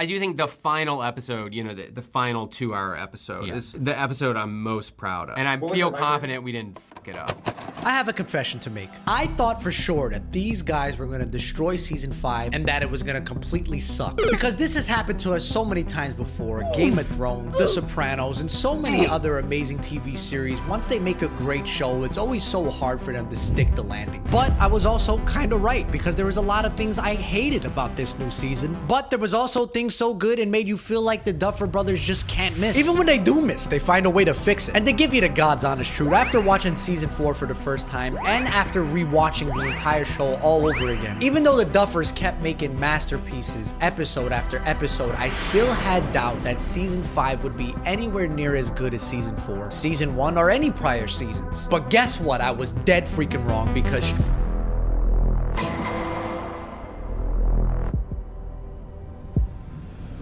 I do think the final episode, you know, the final 2-hour episode is the episode I'm most proud of. And I feel confident we didn't fuck it up. I have a confession to make. I thought for sure that these guys were gonna destroy season 5 and that it was gonna completely suck. Because this has happened to us so many times before. Game of Thrones, The Sopranos, and so many other amazing TV series. Once they make a great show, it's always so hard for them to stick the landing. But I was also kind of right, because there was a lot of things I hated about this new season. But there was also things so good and made you feel like the Duffer Brothers just can't miss. Even when they do miss, they find a way to fix it. And to give you the God's honest truth, after watching season 4 for the first time, and after rewatching the entire show all over again, even though the Duffers kept making masterpieces episode after episode, I still had doubt that season 5 would be anywhere near as good as season 4, season 1, or any prior seasons. But guess what? I was dead freaking wrong, because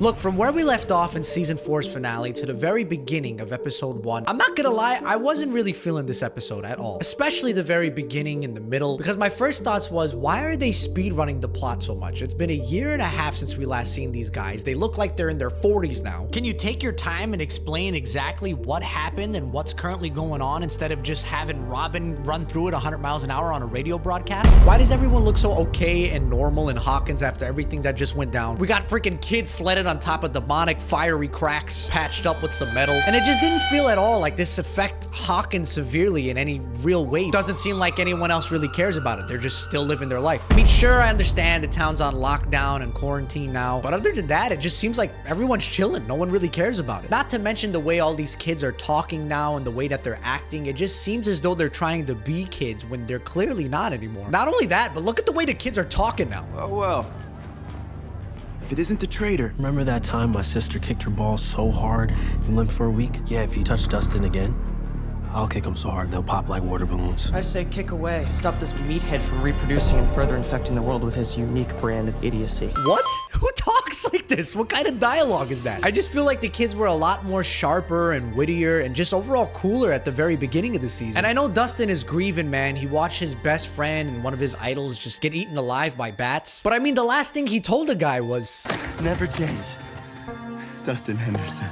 look, from where we left off in season 4's finale to the very beginning of episode 1, I'm not gonna lie, I wasn't really feeling this episode at all. Especially the very beginning and the middle, because my first thoughts was, why are they speed running the plot so much? It's been a year and a half since we last seen these guys. They look like they're in their 40s now. Can you take your time and explain exactly what happened and what's currently going on instead of just having Robin run through it 100 miles an hour on a radio broadcast? Why does everyone look so okay and normal in Hawkins after everything that just went down? We got freaking kids sledded on top of demonic fiery cracks patched up with some metal, and it just didn't feel at all like this affect Hawkins severely in any real way. Doesn't seem like anyone else really cares about it. They're just still living their life. I mean, sure, I understand the town's on lockdown and quarantine now, but other than that, it just seems like everyone's chilling. No one really cares about it. Not to mention the way all these kids are talking now and the way that they're acting. It just seems as though they're trying to be kids when they're clearly not anymore. Not only that, but look at the way the kids are talking now. Oh, well. If it isn't the traitor. Remember that time my sister kicked her balls so hard you limped for a week? Yeah, if you touch Dustin again, I'll kick them so hard they'll pop like water balloons. I say kick away. Stop this meathead from reproducing and further infecting the world with his unique brand of idiocy. What? Who talks like this? What kind of dialogue is that? I just feel like the kids were a lot more sharper and wittier and just overall cooler at the very beginning of the season. And I know Dustin is grieving, man. He watched his best friend and one of his idols just get eaten alive by bats. But I mean, the last thing he told the guy was, never change. Dustin Henderson.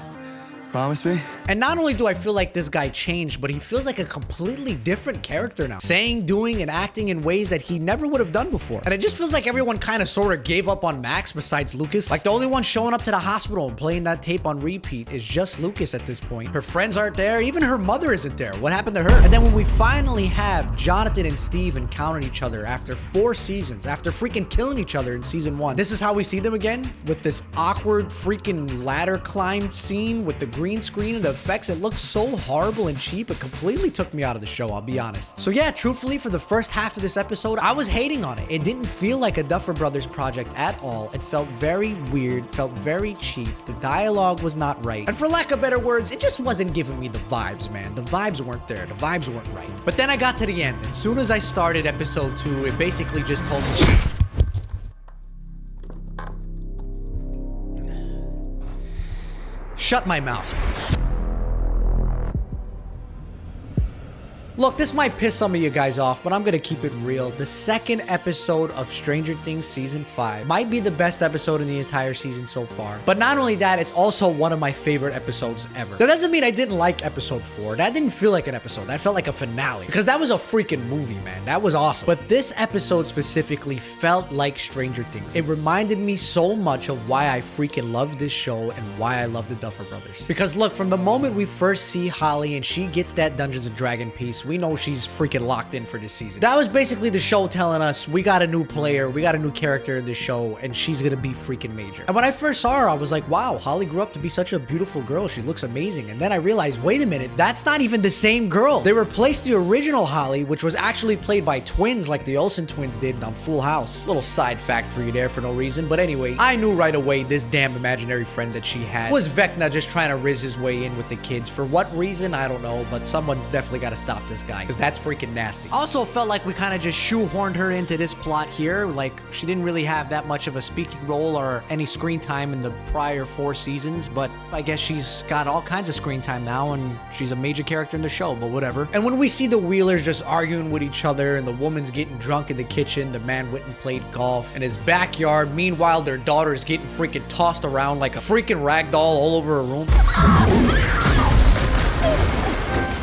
Promise me? And not only do I feel like this guy changed, but he feels like a completely different character now. Saying, doing, and acting in ways that he never would have done before. And it just feels like everyone kind of sort of gave up on Max besides Lucas. Like the only one showing up to the hospital and playing that tape on repeat is just Lucas at this point. Her friends aren't there. Even her mother isn't there. What happened to her? And then when we finally have Jonathan and Steve encounter each other after 4 seasons, after freaking killing each other in season 1, this is how we see them again, with this awkward freaking ladder climb scene with the green screen and the effects. It looked so horrible and cheap. It completely took me out of the show, I'll be honest. So yeah, truthfully, for the first half of this episode, I was hating on it. It didn't feel like a Duffer Brothers project at all. It felt very weird, felt very cheap. The dialogue was not right. And for lack of better words, it just wasn't giving me the vibes, man. The vibes weren't there. The vibes weren't right. But then I got to the end. As soon as I started episode 2, it basically just told me, shut my mouth. Look, this might piss some of you guys off, but I'm gonna keep it real. The second episode of Stranger Things Season 5 might be the best episode in the entire season so far. But not only that, it's also one of my favorite episodes ever. That doesn't mean I didn't like episode 4. That didn't feel like an episode. That felt like a finale. Because that was a freaking movie, man. That was awesome. But this episode specifically felt like Stranger Things. It reminded me so much of why I freaking love this show and why I love the Duffer Brothers. Because look, from the moment we first see Holly and she gets that Dungeons & Dragons piece, we know she's freaking locked in for this season. That was basically the show telling us we got a new player, we got a new character in this show, and she's gonna be freaking major. And when I first saw her, I was like, wow, Holly grew up to be such a beautiful girl. She looks amazing. And then I realized, wait a minute, that's not even the same girl. They replaced the original Holly, which was actually played by twins like the Olsen twins did on Full House. Little side fact for you there for no reason. But anyway, I knew right away this damn imaginary friend that she had was Vecna just trying to riz his way in with the kids. For what reason, I don't know, but someone's definitely got to stop this. this guy, because that's freaking nasty. Also felt like we kind of just shoehorned her into this plot here. Like, she didn't really have that much of a speaking role or any screen time in the prior 4 seasons, but I guess she's got all kinds of screen time now, and she's a major character in the show, but whatever. And when we see the Wheelers just arguing with each other, and the woman's getting drunk in the kitchen, the man went and played golf in his backyard, meanwhile their daughter's getting freaking tossed around like a freaking rag doll all over her room.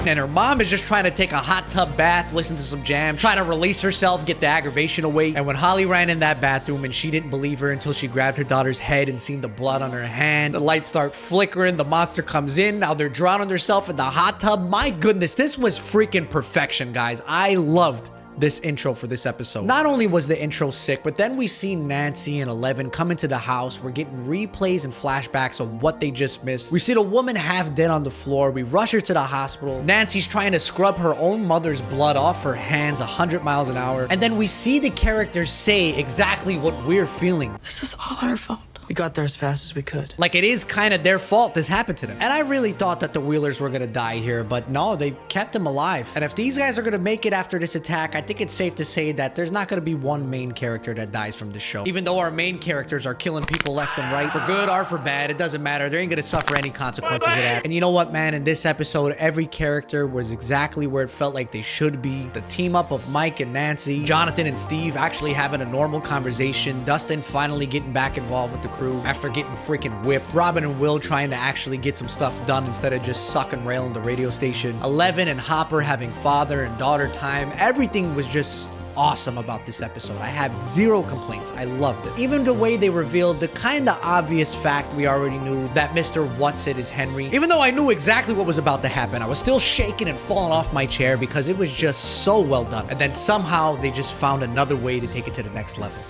And her mom is just trying to take a hot tub bath, listen to some jam, try to release herself, get the aggravation away. And when Holly ran in that bathroom and she didn't believe her until she grabbed her daughter's head and seen the blood on her hand, the lights start flickering, the monster comes in, now they're drowning themselves in the hot tub. My goodness, this was freaking perfection, guys. I loved this intro for this episode. Not only was the intro sick, but then we see Nancy and 11 come into the house. We're getting replays and flashbacks of what they just missed. We see the woman half dead on the floor. We rush her to the hospital. Nancy's trying to scrub her own mother's blood off her hands 100 miles an hour. And then we see the characters say exactly what we're feeling. This is all our fault. We got there as fast as we could. Like, it is kind of their fault this happened to them. And I really thought that the Wheelers were gonna die here, but no, they kept them alive. And if these guys are gonna make it after this attack, I think it's safe to say that there's not gonna be one main character that dies from this show. Even though our main characters are killing people left and right, for good or for bad, it doesn't matter. They ain't gonna suffer any consequences of that. And you know what, man? In this episode, every character was exactly where it felt like they should be. The team up of Mike and Nancy, Jonathan and Steve actually having a normal conversation, Dustin finally getting back involved with the crew after getting freaking whipped, Robin and Will trying to actually get some stuff done instead of just suck and rail in the radio station, 11 and Hopper having father and daughter time. Everything was just awesome about this episode. I have zero complaints. I loved it. Even the way they revealed the kind of obvious fact we already knew, that Mr. What's-It is Henry. Even though I knew exactly what was about to happen, I was still shaking and falling off my chair because it was just so well done. And then somehow they just found another way to take it to the next level.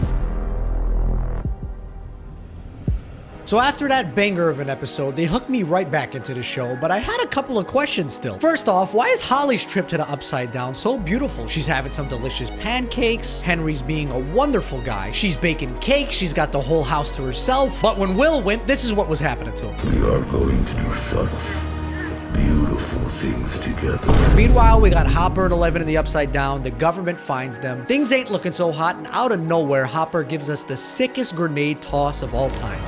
So after that banger of an episode, they hooked me right back into the show, but I had a couple of questions still. First off, why is Holly's trip to the Upside Down so beautiful? She's having some delicious pancakes, Henry's being a wonderful guy, she's baking cake, she's got the whole house to herself, but when Will went, this is what was happening to him. We are going to do such beautiful things together. Meanwhile, we got Hopper and 11 in the Upside Down. The government finds them. Things ain't looking so hot, and out of nowhere, Hopper gives us the sickest grenade toss of all time.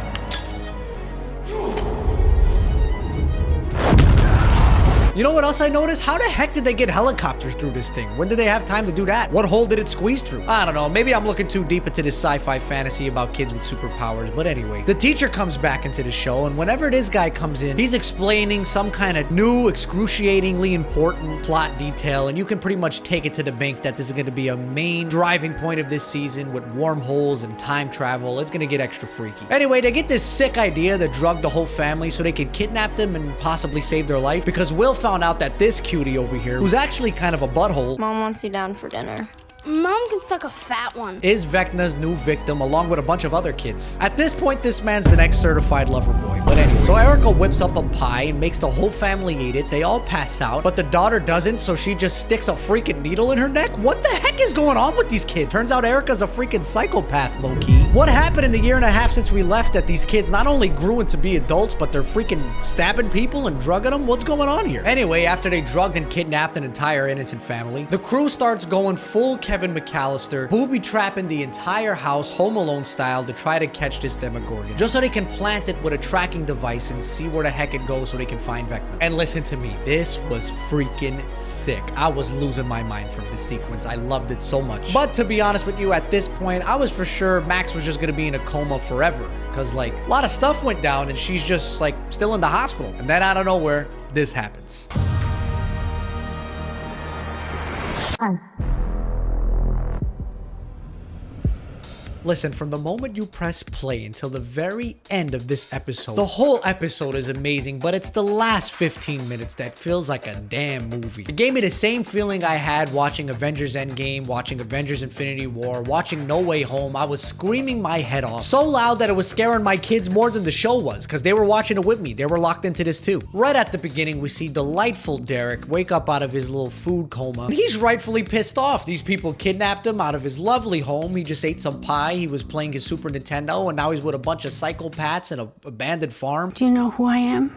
You know what else I noticed? How the heck did they get helicopters through this thing? When did they have time to do that? What hole did it squeeze through? I don't know. Maybe I'm looking too deep into this sci-fi fantasy about kids with superpowers. But anyway, the teacher comes back into the show, and whenever this guy comes in, he's explaining some kind of new, excruciatingly important plot detail, and you can pretty much take it to the bank that this is going to be a main driving point of this season with wormholes and time travel. It's going to get extra freaky. Anyway, they get this sick idea to drug the whole family so they could kidnap them and possibly save their life, because Will found out that this cutie over here, who's actually kind of a butthole, Mom wants you down for dinner. Mom can suck a fat one. is Vecna's new victim along with a bunch of other kids. At this point, this man's the next certified lover boy. But anyway, so Erica whips up a pie and makes the whole family eat it. They all pass out, but the daughter doesn't, so she just sticks a freaking needle in her neck. What the heck is going on with these kids? Turns out Erica's a freaking psychopath, low-key. What happened in the year and a half since we left that these kids not only grew into be adults, but they're freaking stabbing people and drugging them? What's going on here? Anyway, after they drugged and kidnapped an entire innocent family, the crew starts going full Kevin McAllister, booby trapping the entire house Home Alone style to try to catch this Demogorgon, just so they can plant it with a tracking device and see where the heck it goes so they can find Vecna. And listen to me, this was freaking sick. I was losing my mind from this sequence. I loved it so much. But to be honest with you, at this point, I was for sure Max was just gonna be in a coma forever, because like a lot of stuff went down and she's just like still in the hospital. And then out of nowhere, this happens. Listen, from the moment you press play until the very end of this episode, the whole episode is amazing, but it's the last 15 minutes that feels like a damn movie. It gave me the same feeling I had watching Avengers Endgame, watching Avengers Infinity War, watching No Way Home. I was screaming my head off so loud that it was scaring my kids more than the show was, because they were watching it with me. They were locked into this too. Right at the beginning, we see delightful Derek wake up out of his little food coma. And he's rightfully pissed off. These people kidnapped him out of his lovely home. He just ate some pie. He was playing his Super Nintendo, and now he's with a bunch of psychopaths in an abandoned farm. Do you know who I am?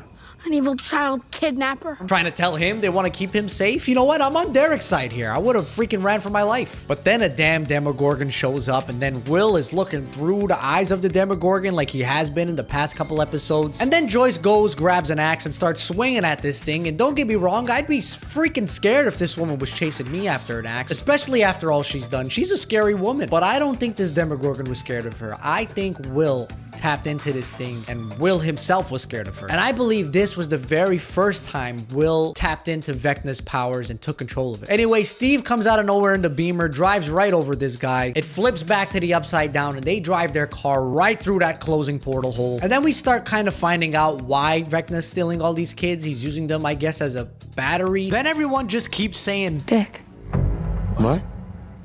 An evil child kidnapper. I'm trying to tell him they want to keep him safe. You know what? I'm on Derek's side here. I would have freaking ran for my life. But then a damn Demogorgon shows up, and then Will is looking through the eyes of the Demogorgon like he has been in the past couple episodes. And then Joyce goes, grabs an axe, and starts swinging at this thing. And don't get me wrong, I'd be freaking scared if this woman was chasing me after an axe, especially after all she's done. She's a scary woman. But I don't think this Demogorgon was scared of her. I think Will tapped into this thing, and Will himself was scared of her. And I believe this was the very first time Will tapped into Vecna's powers and took control of it. Anyway, Steve comes out of nowhere in the Beamer, drives right over this guy. It flips back to the upside down, and they drive their car right through that closing portal hole. And then we start kind of finding out why Vecna's stealing all these kids. He's using them, I guess, as a battery. Then everyone just keeps saying, Dick. What?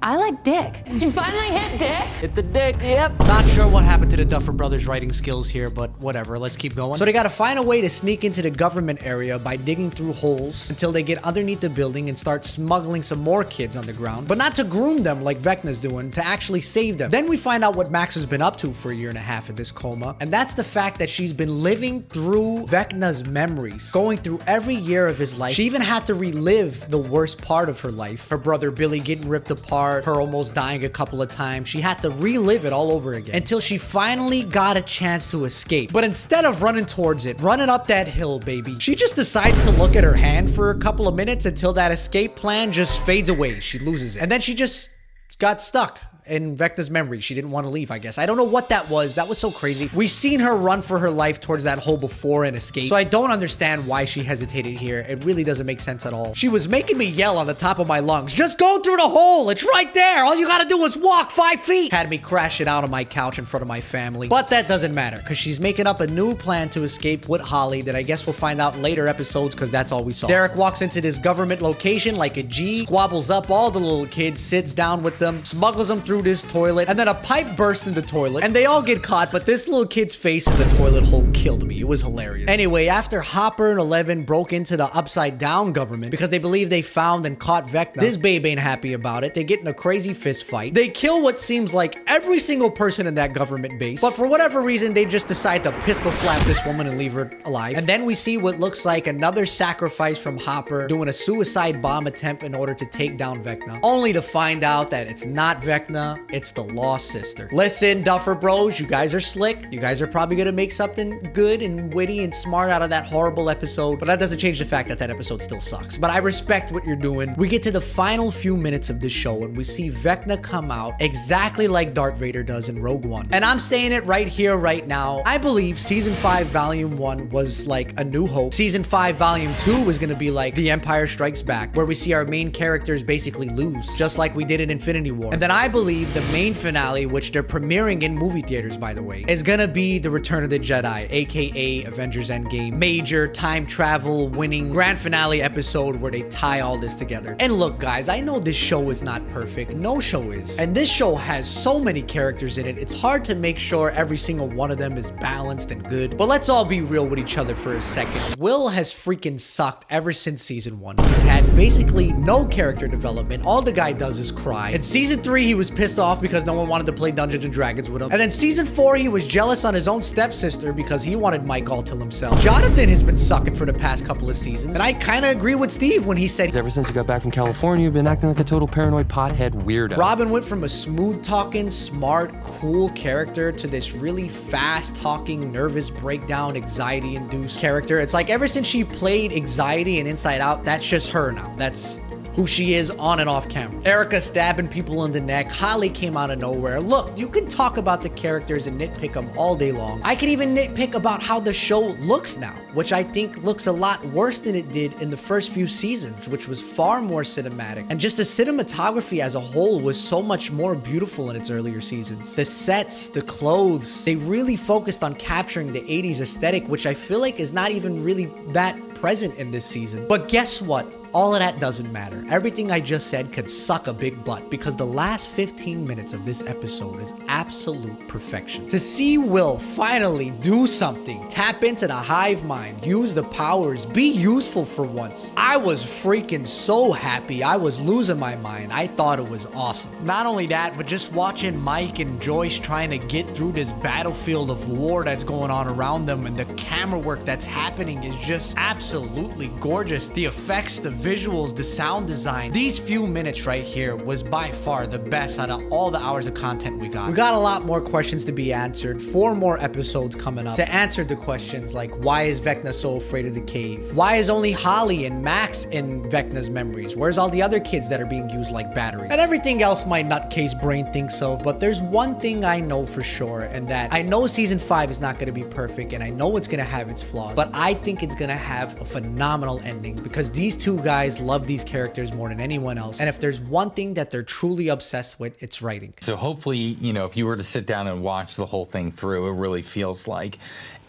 I like dick. Did you finally hit dick? Hit the dick. Yep. not sure what happened to the Duffer Brothers writing skills here, but whatever, let's keep going. So they gotta find a way to sneak into the government area by digging through holes until they get underneath the building and start smuggling some more kids underground, but not to groom them like Vecna's doing, to actually save them. Then we find out what Max has been up to for a year and a half in this coma, and that's the fact that she's been living through Vecna's memories, going through every year of his life. She even had to relive the worst part of her life. Her brother Billy getting ripped apart, her almost dying a couple of times. She had to relive it all over again until she finally got a chance to escape. But instead of running towards it, running up that hill, baby, she just decides to look at her hand for a couple of minutes until that escape plan just fades away. She loses it. And then she just got stuck in Vecna's memory. She didn't want to leave, I guess. I don't know what that was. That was so crazy. We've seen her run for her life towards that hole before and escape, so I don't understand why she hesitated here. It really doesn't make sense at all. She was making me yell on the top of my lungs, just go through the hole. It's right there. All you gotta do is walk 5 feet. Had me crashing out on my couch in front of my family. But that doesn't matter, because she's making up a new plan to escape with Holly that I guess we'll find out in later episodes, because that's all we saw. Derek walks into this government location like a G, squabbles up all the little kids, sits down with them, smuggles them through this toilet, and then a pipe bursts in the toilet, and they all get caught, but this little kid's face in the toilet hole killed me. It was hilarious. Anyway, after Hopper and Eleven broke into the upside down government because they believe they found and caught Vecna, this babe ain't happy about it. They get in a crazy fist fight. They kill what seems like every single person in that government base, but for whatever reason, they just decide to pistol slap this woman and leave her alive. And then we see what looks like another sacrifice from Hopper doing a suicide bomb attempt in order to take down Vecna, only to find out that it's not Vecna, it's the Lost Sister. Listen, Duffer Bros, you guys are slick. You guys are probably gonna make something good and witty and smart out of that horrible episode, but that doesn't change the fact that that episode still sucks. But I respect what you're doing. We get to the final few minutes of this show and we see Vecna come out exactly like Darth Vader does in Rogue One. And I'm saying it right here, right now. I believe Season 5, Volume 1 was like A New Hope. Season 5, Volume 2 was gonna be like The Empire Strikes Back, where we see our main characters basically lose, just like we did in Infinity War. And then I believe the main finale, which they're premiering in movie theaters, by the way, is gonna be The Return of the Jedi, aka Avengers Endgame. Major time travel winning grand finale episode where they tie all this together. And look, guys, I know this show is not perfect. No show is. And this show has so many characters in it, it's hard to make sure every single one of them is balanced and good. But let's all be real with each other for a second. Will has freaking sucked ever since Season 1. He's had basically no character development. All the guy does is cry. In Season 3, he was pissed off because no one wanted to play Dungeons and Dragons with him. And then Season 4, he was jealous on his own stepsister because he wanted Mike all to himself. Jonathan has been sucking for the past couple of seasons. And I kind of agree with Steve when he said, Ever since you got back from California, you've been acting like a total paranoid pothead weirdo. Robin went from a smooth-talking, smart, cool character to this really fast-talking, nervous breakdown, anxiety-induced character. It's like ever since she played Anxiety and Inside Out, that's just her now. That's who she is on and off camera. Erica stabbing people in the neck. Holly came out of nowhere. Look, you can talk about the characters and nitpick them all day long. I can even nitpick about how the show looks now, which I think looks a lot worse than it did in the first few seasons, which was far more cinematic. And just the cinematography as a whole was so much more beautiful in its earlier seasons. The sets, the clothes, they really focused on capturing the 80s aesthetic, which I feel like is not even really that present in this season. But guess what? all of that doesn't matter. Everything I just said could suck a big butt because the last 15 minutes of this episode is absolute perfection. To see Will finally do something, tap into the hive mind, use the powers, be useful for once, I was freaking so happy. I was losing my mind. I thought it was awesome. Not only that, but just watching Mike and Joyce trying to get through this battlefield of war that's going on around them, and the camera work that's happening is just absolutely gorgeous. The effects, the visuals, the sound design. These few minutes right here was by far the best out of all the hours of content we got. We got a lot more questions to be answered. 4 more episodes coming up to answer the questions like, why is Vecna so afraid of the cave? Why is only Holly and Max in Vecna's memories? Where's all the other kids that are being used like batteries? And everything else my nutcase brain thinks of, but there's one thing I know for sure, and that I know season 5 is not going to be perfect, and I know it's going to have its flaws, but I think it's going to have a phenomenal ending because these two guys love these characters more than anyone else, and if there's one thing that they're truly obsessed with, it's writing. So hopefully, you know, if you were to sit down and watch the whole thing through, it really feels like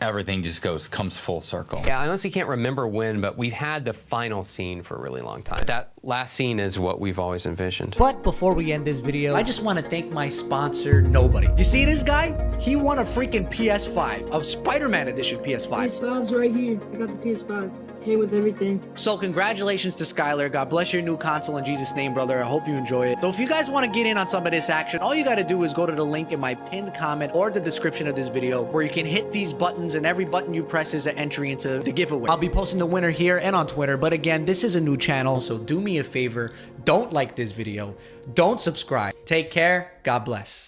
everything just comes full circle. Yeah, I honestly can't remember when, but we've had the final scene for a really long time. That last scene is what we've always envisioned. But before we end this video, I just want to thank my sponsor, Nobody. You see this guy? He won a freaking PS5 of Spider-Man edition PS5. PS5's right here. I got the PS5. Came with everything. So congratulations to Skylar. God bless your new console in Jesus' name, brother. I hope you enjoy it. So if you guys want to get in on some of this action, all you got to do is go to the link in my pinned comment or the description of this video where you can hit these buttons, and every button you press is an entry into the giveaway. I'll be posting the winner here and on Twitter. But again, this is a new channel, so do me a favor. Don't like this video. Don't subscribe. Take care. God bless.